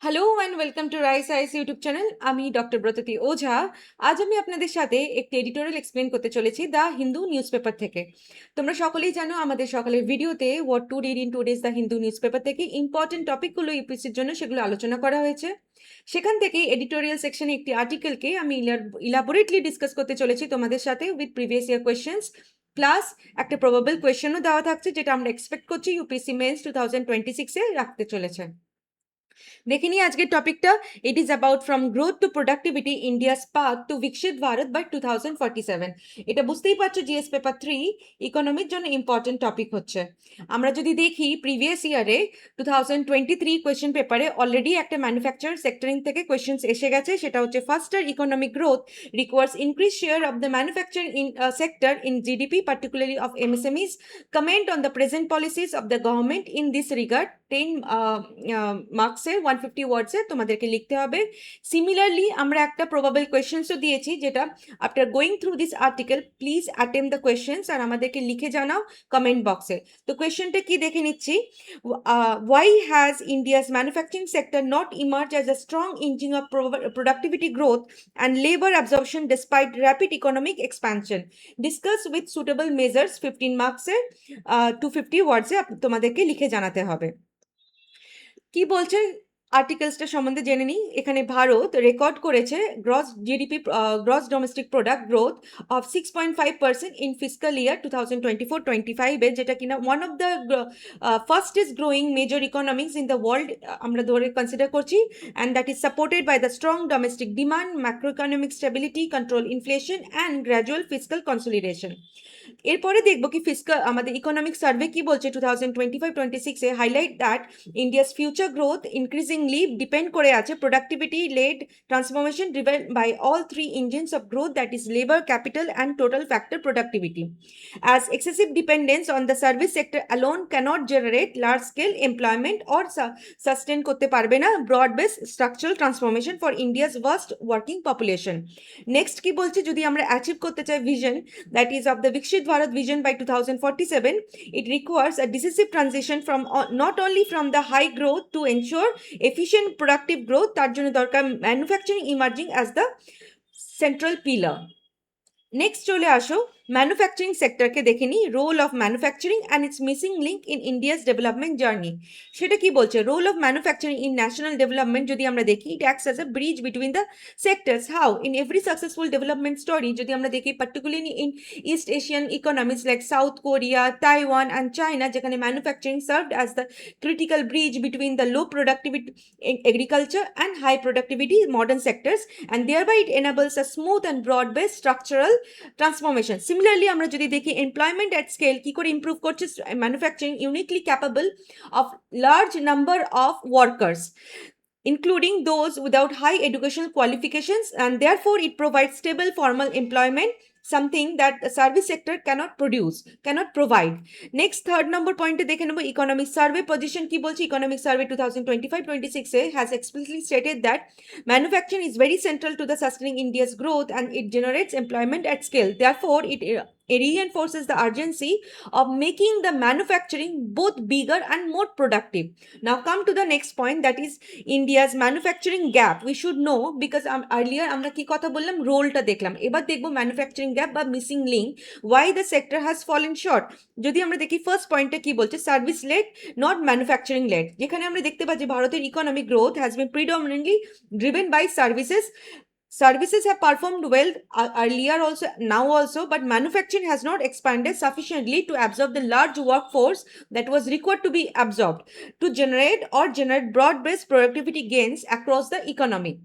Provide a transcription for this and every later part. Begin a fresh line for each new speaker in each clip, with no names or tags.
Hello and welcome to Rice Ice YouTube channel. আমি doctor Bratati Ojha. আজ আমি আপনাদের সাথে একটি এডিটোরিয়াল এক্সপ্লেন করতে চলেছি দ্য হিন্দু নিউজ পেপার থেকে। তোমরা সকলেই জানো আমাদের সকালের ভিডিওতে what to read in today's the Hindu news paper থেকে ইম্পর্টেন্ট টপিকগুলো ইউপিএসসির জন্য সেগুলো আলোচনা করা হয়েছে। সেখান থেকে এডিটোরিয়াল সেকশনে একটি আর্টিকেলকে আমি ইলাবোরেটলি ডিসকাস করতে চলেছি তোমাদের সাথে with previous year questions plus একটা প্রবাবল কোয়েশ্চেনও দেওয়া থাকছে, যেটা আমরা এক্সপেক্ট করছি ইউপিএসসি মেন্স 2026-এ রাখতে চলেছে। দেখে নিই আজকের টপিকটা। It is about from growth to productivity India's path to Viksit Bharat by 2047। এটা বুঝতেই পারছো জিএস পেপার 3 ইকোনমির জন্য ইম্পর্টেন্ট টপিক হচ্ছে। আমরা যদি দেখি প্রিভিয়াস ইয়ারে 2023 কোয়েশ্চেন পেপারে অলরেডি একটা ম্যানুফ্যাকচার সেক্টরিং থেকে কোয়েশ্চেন্স এসে গেছে। সেটা হচ্ছে ফাস্টার economic growth requires increase share of the manufacturing sector in GDP, particularly of MSMEs. Comment on the present policies of the government in this regard. 10 মার্কসের 150 ওয়ার্ডসে তোমাদেরকে লিখতে হবে। সিমিলারলি আমরা একটা প্রবাবল কোয়েশ্চেন্সও দিয়েছি, যেটা after going through this article please attempt the questions আর আমাদেরকে লিখে জানাও কমেন্ট বক্সে। তো কোয়েশ্চেনটা কি দেখে নিচ্ছি। Y has India's manufacturing sector not emerge as a strong engine of productivity growth and labor absorption despite rapid economic expansion? Discuss with suitable measures। 15 মার্কসের 250 ওয়ার্ডসে তোমাদেরকে লিখে জানাতে হবে। কি বলছে আর্টিকেলসটা সম্বন্ধে জেনে নিই। এখানে ভারত রেকর্ড করেছে gross GDP gross domestic product growth of 6.5% in fiscal year 2024-25, যেটা কিনা one of the fastest growing major economics in the world আমরা ধরে কনসিডার করছি, and that is supported by the strong domestic demand, macro economic stability, control inflation and gradual fiscal consolidation. এরপরে দেখবো কি fiscal আমাদের economic survey কি বলছে 2025-26-এ highlight that India's future growth increasingly depend করে আছে productivity led transformation driven by all three engines of growth, that is labour, capital and total factor productivity. As excessive dependence on the service sector alone cannot generate large scale employment or sustain করতে পারবে না broad based structural transformation for India's vast working population. Next কি বলছে, যদি আমরা achieve করতে চাই vision that is of the Vikshit Bharat vision by 2047, it requires a decisive transition from not only from the high growth to ensure efficient productive growth, তার জন্য দরকার manufacturing emerging as the central pillar. Next চলে আসো manufacturing সেক্টরকে দেখে নিই। Role of manufacturing and its missing link in India's development journey. সেটা কি বলছে, role of manufacturing in national development যদি আমরা দেখি, it acts as a bridge between the sectors. How? In every successful development story যদি আমরা দেখি, particularly in east Asian economies like south Korea, Taiwan and China, যেখানে manufacturing served as the critical bridge between the low productivity agriculture and high productivity modern sectors, and thereby it enables a smooth and broad based structural transformation. Similarly আমরা যদি দেখি employment at scale কি করে improve করছে manufacturing, uniquely capable of large number of workers including those without high educational qualifications, and therefore it provides stable formal employment, something that the service sector cannot provide. Next, third number point দেখে নেব economic survey position কি বলছে। economic survey 2025-26 has explicitly stated that manufacturing is very central to the sustaining India's growth and it generates employment at scale. Therefore it reinforces the urgency of making the manufacturing both bigger and more productive. Now come to the next point, that is India's manufacturing gap. We should know, because earlier আমরা কি কথা বললাম, রোলটা দেখলাম, এবার দেখবো manufacturing gap বা missing link, why the sector has fallen short. যদি আমরা দেখি ফার্স্ট পয়েন্টটা কি বলছে, service led not manufacturing led, যেখানে আমরা দেখতে পাচ্ছি ভারতের economic growth has been predominantly driven by services. Services have performed well earlier also, now also, but manufacturing has not expanded sufficiently to absorb the large workforce that was required to be absorbed to generate broad-based productivity gains across the economy.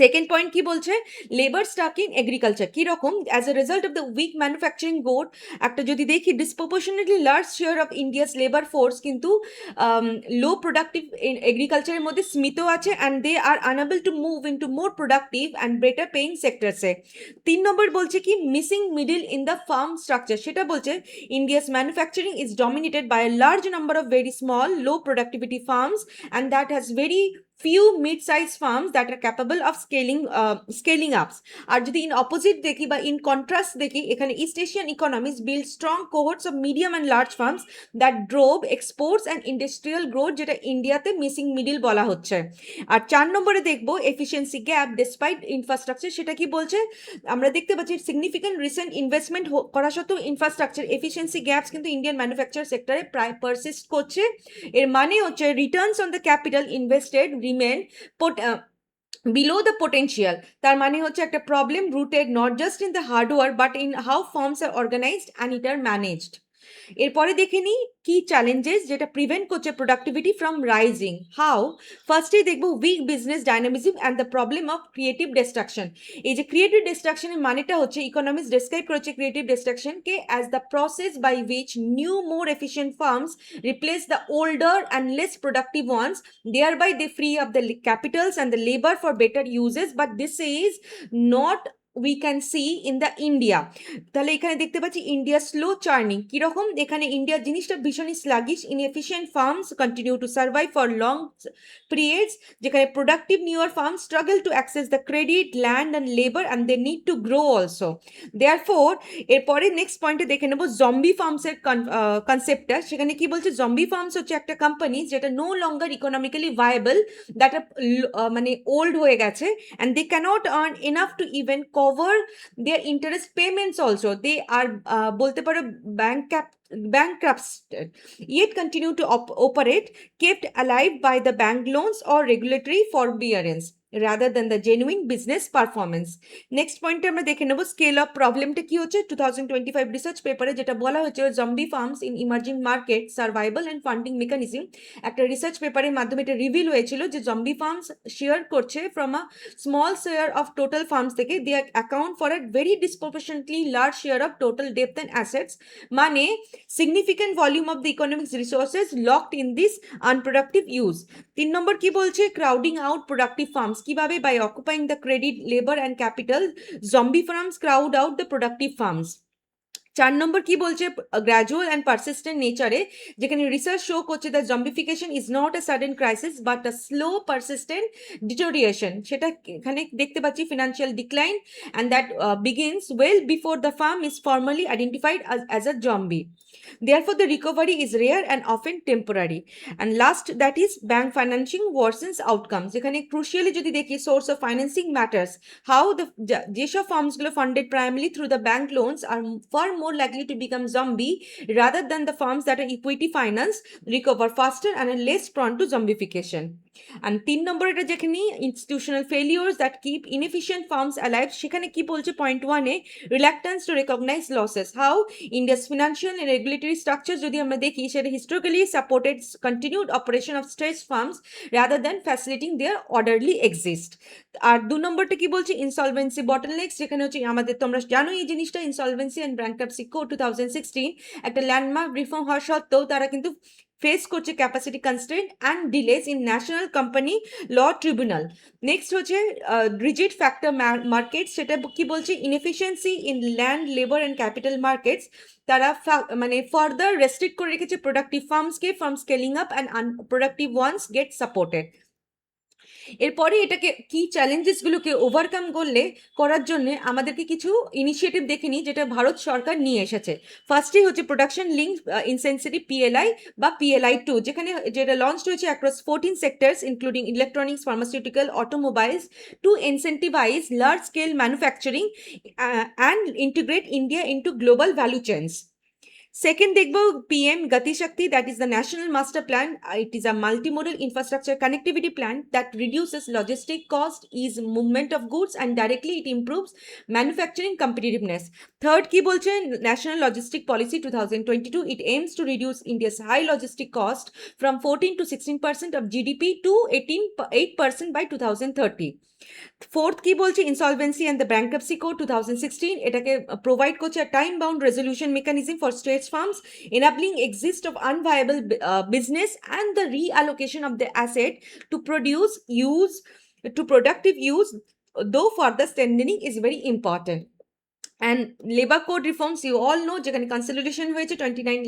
Second point কি বলছে, labour stuck in agriculture কি রকম, as a result of the weak manufacturing growth একটা যদি দেখি disproportionately large share of India's labour force কিন্তু low productive এগ্রিকালচারের মধ্যে স্মিত আছে, and they are unable to move in to more productive and better paying সেক্টরসে। 3 নম্বর বলছে কি, missing middle in the firm structure, সেটা বলছে India's manufacturing is dominated by A large number of very small low productivity firms, and that has very few mid-sized firms that are capable of scaling up. আর যদি in opposite দেখি বা in contrast দেখি, এখানে East Asian economies build strong cohorts of medium and large firms that drove exports and industrial growth, যেটা ইন্ডিয়াতে missing middle বলা হচ্ছে। আর 4 নম্বরে দেখবো এফিসিয়েন্সি গ্যাপ ডিসপাইট ইনফ্রাস্ট্রাকচার, সেটা কি বলছে? আমরা দেখতে পাচ্ছি সিগনিফিক্যান্ট রিসেন্ট ইনভেস্টমেন্ট করা সত্ত্বেও ইনফ্রাস্ট্রাকচার এফিসিয়েন্সি গ্যাপস কিন্তু ইন্ডিয়ান ম্যানুফ্যাকচার সেক্টরে প্রায় পারসিস্ট করছে। এর মানে হচ্ছে Returns on the capital invested remain below the potential। তার মানে হচ্ছে একটা problem rooted not just in the hardware but in how firms are organized and it are managed। এরপরে দেখে নিই কি চ্যালেঞ্জেস যেটা প্রিভেন্ট করছে প্রোডাক্টিভিটি ফ্রম রাইজিং। হাউ? ফার্স্টে দেখবো weak business dynamism and the problem of creative destruction. এই যে ক্রিয়েটিভ ডিস্ট্রাকশনের মানেটা হচ্ছে ইকোনমিক্স ডিসক্রাইব করেছে ক্রিয়েটিভ ডিস্ট্রাকশনকে as the process by which new more efficient firms replace the older and less productive ones, thereby they free up the capitals and the labour for better uses, but this is not we can see in the India। তাহলে এখানে দেখতে পাচ্ছি India slow churning. কিরকম? এখানে ইন্ডিয়ার জিনিসটা ভীষণই sluggish. Inefficient firms continue to survive for long periods, যেখানে productive newer firms struggle to access the credit, land and labour and they need to grow also. Therefore এরপরে নেক্সট পয়েন্টে দেখে নেবো জম্বি ফার্মসের কনসেপ্টটা। সেখানে কি বলছে? জম্বি ফার্মস হচ্ছে একটা কোম্পানি যেটা no longer economically viable, that মানে ওল্ড হয়ে গেছে, and they can't earn enough to even cover their interest payments also. They are bolte paro bankrupted, yet continue to operate, kept alive by the bank loans or regulatory forbearance rather than the genuine business performance। Next পয়েন্টে আমরা দেখে নেব scale of প্রবলেমটা কি হচ্ছে। 2025 research পেপারে যেটা বলা হচ্ছে zombie firms in emerging market survival and funding mechanism, একটা রিসার্চ পেপারের মাধ্যমে এটা রিভিল হয়েছিল যে জম্বি ফার্মস শেয়ার করছে from a small share of total firms থেকে, they account for a very disproportionately large share of total depth and assets, মানে significant volume of the economic resources locked in this unproductive use। 3 number কি বলছে? Crowding out productive firms. কিভাবে? By occupying the credit, labour and capital, zombie firms crowd out the productive firms. 4 number কি বলছে? Gradual and persistent নেচারে, যেখানে research show করছে the zombification is not a sudden crisis but a slow persistent deterioration. সেটা এখানে দেখতে পাচ্ছি financial decline and that begins well before the firm is formally identified as a zombie. Therefore, the recovery is rare and often temporary. And last, that is bank financing worsens outcomes। যেখানে crucially যদি দেখি source of financing matters, how the যেসব ফার্মসগুলো funded primarily through the bank loans are far more likely to become zombie rather than the firms that are equity finance recover faster and are less prone to zombification। And 3 নম্বর এটা যেখানে institutional failures that keep inefficient firms alive, সেখানে কি বলছে point 1-এ? reluctance to recognize losses, how India's financial and regulatory structures যদি আমরা দেখি সেটা historically supported continued operation of stretched firms rather than facilitating their orderly exist। আর 2 নম্বরটা কি বলছে? insolvency bottlenecks, যেখানে হচ্ছে আমাদের তোমরা জানো এই জিনিসটা insolvency and bankruptcy code 2016 একটা ল্যান্ডমার্ক রিফর্ম হওয়া সত্ত্বেও তারা কিন্তু ফেস করছে capacity constraint and delays in national company law tribunal. Next হচ্ছে রিজিড ফ্যাক্টর মার্কেট, সেটা কি বলছে? Inefficiency in land, labour and capital markets, তারা মানে ফার্দার রেস্ট্রিক্ট করে রেখেছে প্রোডাক্টিভ ফার্মসকে from scaling up and unproductive ones get supported. এরপরে এটাকে কি চ্যালেঞ্জেসগুলোকে ওভারকাম করার জন্য আমাদেরকে কিছু ইনিশিয়েটিভ দেখে নিই যেটা ভারত সরকার নিয়ে এসেছে। ফার্স্টেই হচ্ছে প্রোডাকশন লিঙ্ক ইনসেন্সিটিভ PLI বা PLI 2, যেটা লঞ্চ হয়েছে across 14 sectors including electronics, pharmaceutical, automobiles to incentivise large scale manufacturing and integrate India into global value chains. Second, দেখবো PM Gati Shakti, that is the National Master Plan. It is a multimodal infrastructure connectivity plan that reduces logistic cost, ease movement of goods, and directly it improves manufacturing competitiveness. Third, কি বলছে? National Logistic Policy 2022. It aims to reduce India's high logistic cost from 14 to 16% of GDP to 8% by 2030. Fourth, কি বলছে? Insolvency and the Bankruptcy Code 2016, এটাকে provide করছে a time bound resolution mechanism for stretched firms, enabling exist of unviable business and the reallocation of the asset to productive use, though further strengthening is very important. and labor code reforms, you all know যেখানে consolidation হয়েছে 29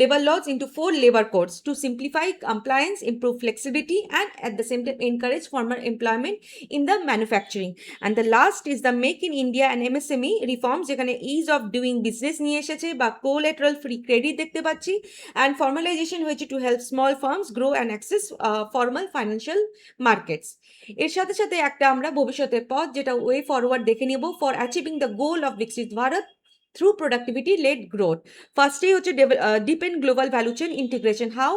labor laws into 4 labor codes to simplify compliance, improve flexibility, and at the same time encourage formal employment in the manufacturing. And the last is the Make in India and MSME reforms যেখানে ease of doing business নিয়ে এসেছে বা collateral free credit দেখতে পাচ্ছি, and formalization হয়েছে to help small firms grow and access formal financial markets. এর সাথে সাথে একটা আমরা ভবিষ্যতের পথ যেটা ওয়ে ফরওয়ার্ড দেখে নিব for achieving the goal of বিকশিত Bharat through productivity led growth. Firstly হচ্ছে deepen global value chain integration, how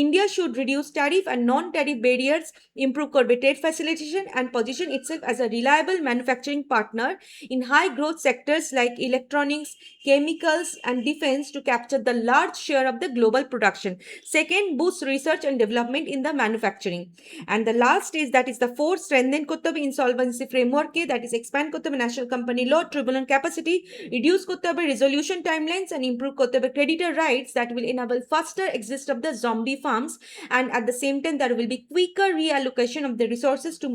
India should reduce tariff and non-tariff barriers, improve করবে trade facilitation, and position itself as a reliable manufacturing partner in high growth sectors like electronics, chemicals, and defense to capture the large share of the global production. Second, boost research and development in the manufacturing. And the last is that is the fourth, strengthen করতে হবে insolvency framework K, that is expand করতে হবে national company law, tribunal capacity, reduce করতে হবে resolution timelines, and improve করতে হবে creditor rights that will enable faster exit of the zombie farms, and at the same time there will be quicker reallocation of the resources to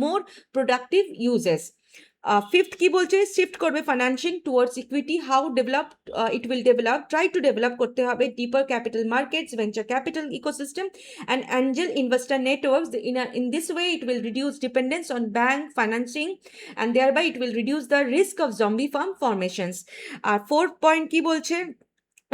more productive uses. Fifth কি বলছে, shift করবে financing towards equity, how develop it will develop, try to develop করতে হবে deeper capital markets, venture capital ecosystem, and angel investor networks. In this way it will reduce dependence on bank financing, and thereby it will reduce the risk of zombie farm formations. আর fourth point কি বলছে,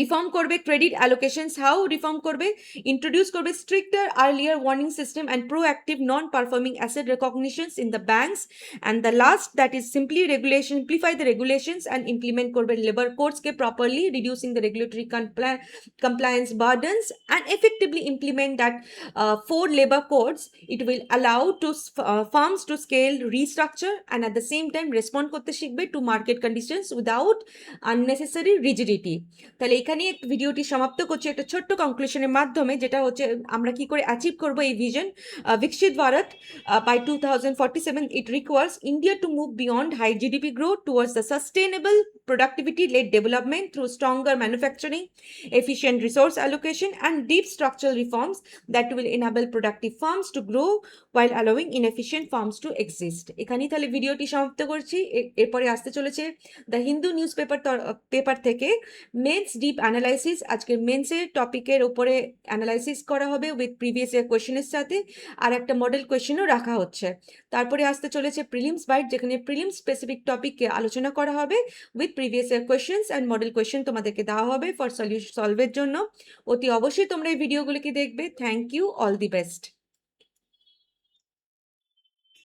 reform করবে credit allocations, how reform করবে, introduce করবে stricter earlier warning system and proactive non performing asset recognitions in the banks, and the last that is simplify the regulations and implement করবে labour কোডসকে properly, reducing the regulatory compliance burdens, and effectively implement that 4 labor codes. It will allow to firms to scale, restructure, and at the same time respond করতে শিখবে to market conditions without unnecessary rigidity. তাহলে এখানে ভিডিওটি সমাপ্ত করছি একটা ছোট্ট কনক্লুশনের মাধ্যমে, যেটা হচ্ছে আমরা কি করে অ্যাচিভ করব এই ভিশন বিকশিত Bharat by 2047. It requires India to move beyond high GDP growth towards the sustainable productivity led development through stronger manufacturing, efficient resource allocation, and deep structural reforms that will enable productive firms to grow while allowing inefficient firms to exist. এখানেই তাহলে ভিডিওটি সমাপ্ত করছি। এরপরে আসতে চলেছে the Hindu news paper থেকে men's deep analysis. আজকের মেন্সের টপিকের উপরে অ্যানালাইসিস করা হবে উইথ প্রিভিয়াস ইয়ার কোয়েশ্চেনের সাথে, আর একটা মডেল কোয়েশ্চেনও রাখা হচ্ছে। তারপরে আসতে চলেছে প্রিলিমস বাইট, যেখানে প্রিলিমস স্পেসিফিক টপিককে আলোচনা করা হবে with previous year questions and model question তোমাদেরকে দেওয়া হবে ফর সলভের জন্য। অতি অবশ্যই তোমরা এই ভিডিওগুলিকে দেখবে। Thank you, all the best.